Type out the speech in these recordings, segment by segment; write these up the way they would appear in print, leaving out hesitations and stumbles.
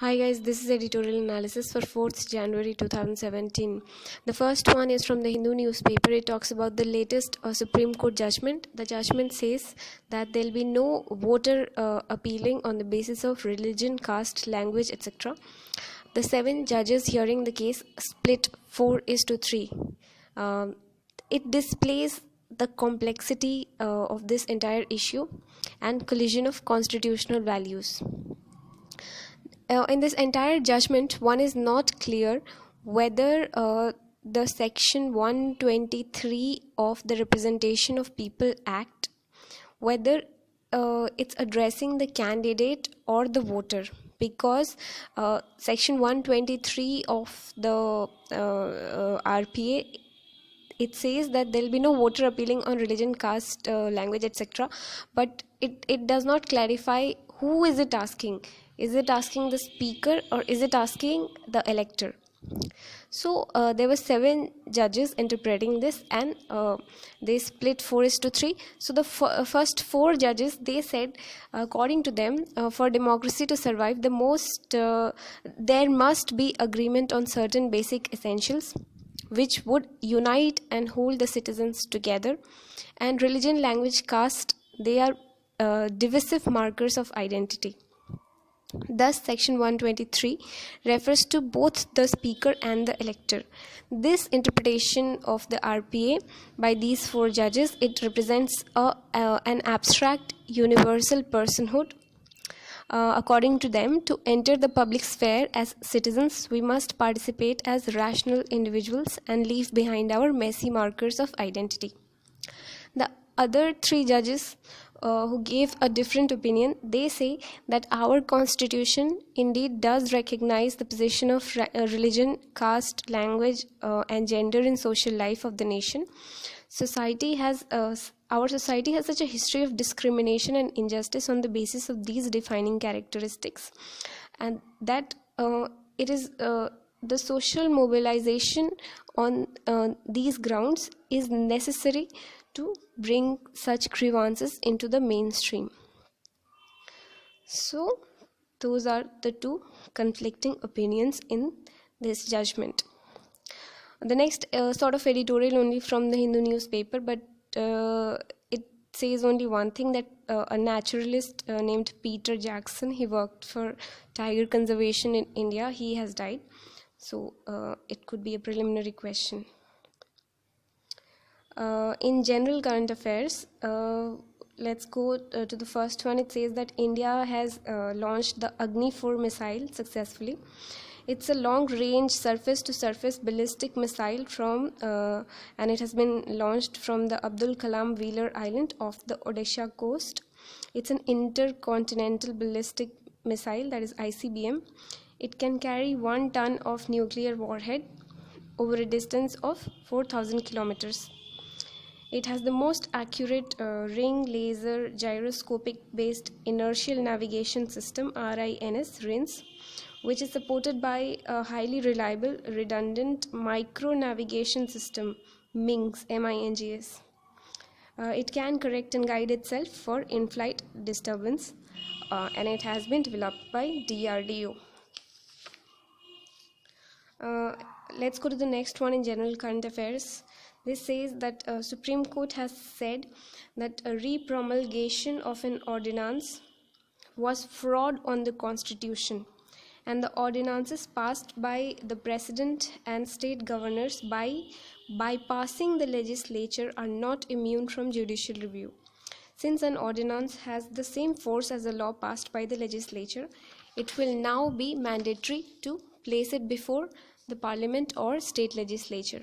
Hi guys, this is editorial analysis for 4th January 2017. The first one is from the Hindu newspaper. It talks about the latest Supreme Court judgment. The judgment says that there will be no voter appealing on the basis of religion, caste, language, etc. The 7 judges hearing the case split 4:3. It displays the complexity of this entire issue and collision of constitutional values. In this entire judgment, one is not clear whether the section 123 of the Representation of People Act, whether it's addressing the candidate or the voter, because section 123 of the RPA, it says that there will be no voter appealing on religion, caste, language, etc. But it does not clarify who is it asking. Is it asking the speaker or is it asking the elector? So there were 7 judges interpreting this, and they split 4:3. So the first 4 judges, they said, according to them, for democracy to survive, there must be agreement on certain basic essentials which would unite and hold the citizens together. And religion, language, caste, they are divisive markers of identity. Thus, section 123 refers to both the speaker and the elector. This interpretation of the RPA by these 4 judges, it represents an abstract universal personhood. According to them, to enter the public sphere as citizens, we must participate as rational individuals and leave behind our messy markers of identity. The other 3 judges who gave a different opinion, they say that our constitution indeed does recognize the position of religion, caste, language, and gender in social life of the nation. Our society has such a history of discrimination and injustice on the basis of these defining characteristics, and that it is the social mobilization on these grounds is necessary to bring such grievances into the mainstream. So those are the 2 conflicting opinions in this judgment. The next sort of editorial only from the Hindu newspaper, but it says only one thing, that a naturalist named Peter Jackson, he worked for tiger conservation in India, he has died. So it could be a preliminary question. In general current affairs, let's go to the first one. It says that India has launched the Agni 4 missile successfully. It's a long-range surface-to-surface ballistic missile and it has been launched from the Abdul Kalam Wheeler Island off the Odisha coast. It's an intercontinental ballistic missile, that is ICBM. It can carry 1 ton of nuclear warhead over a distance of 4,000 kilometers. It has the most accurate ring laser gyroscopic based inertial navigation system RINS, which is supported by a highly reliable redundant micro navigation system MINGS. It can correct and guide itself for in-flight disturbance, and it has been developed by DRDO. Let's go to the next one in general current affairs. This says that Supreme Court has said that a re-promulgation of an ordinance was fraud on the Constitution, and the ordinances passed by the President and state governors by bypassing the legislature are not immune from judicial review. Since an ordinance has the same force as a law passed by the legislature, it will now be mandatory to place it before the Parliament or state legislature.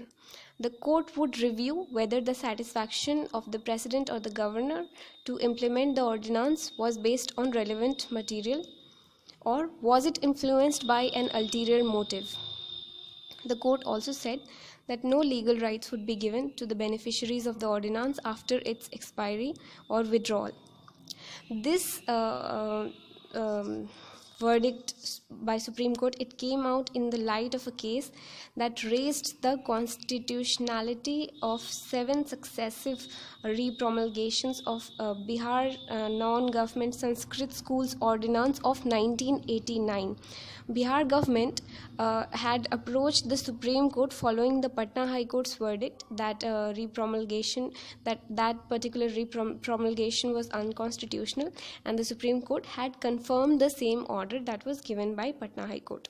The court would review whether the satisfaction of the President or the Governor to implement the ordinance was based on relevant material, or was it influenced by an ulterior motive. The court also said that no legal rights would be given to the beneficiaries of the ordinance after its expiry or withdrawal. This verdict by Supreme Court, it came out in the light of a case that raised the constitutionality of 7 successive repromulgations of Bihar non-government Sanskrit schools ordinance of 1989. Bihar government had approached the Supreme Court following the Patna High Court's verdict that that particular repromulgation was unconstitutional, and the Supreme Court had confirmed the same order that was given by Patna High Court.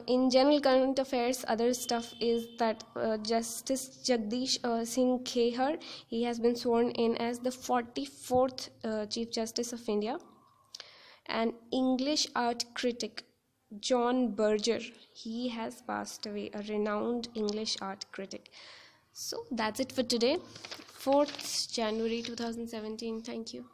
In general current affairs, other stuff is that Justice Jagdish Singh Khehar, he has been sworn in as the 44th Chief Justice of India. An English art critic, John Berger, he has passed away, a renowned English art critic. So that's it for today, 4th January 2017. Thank you.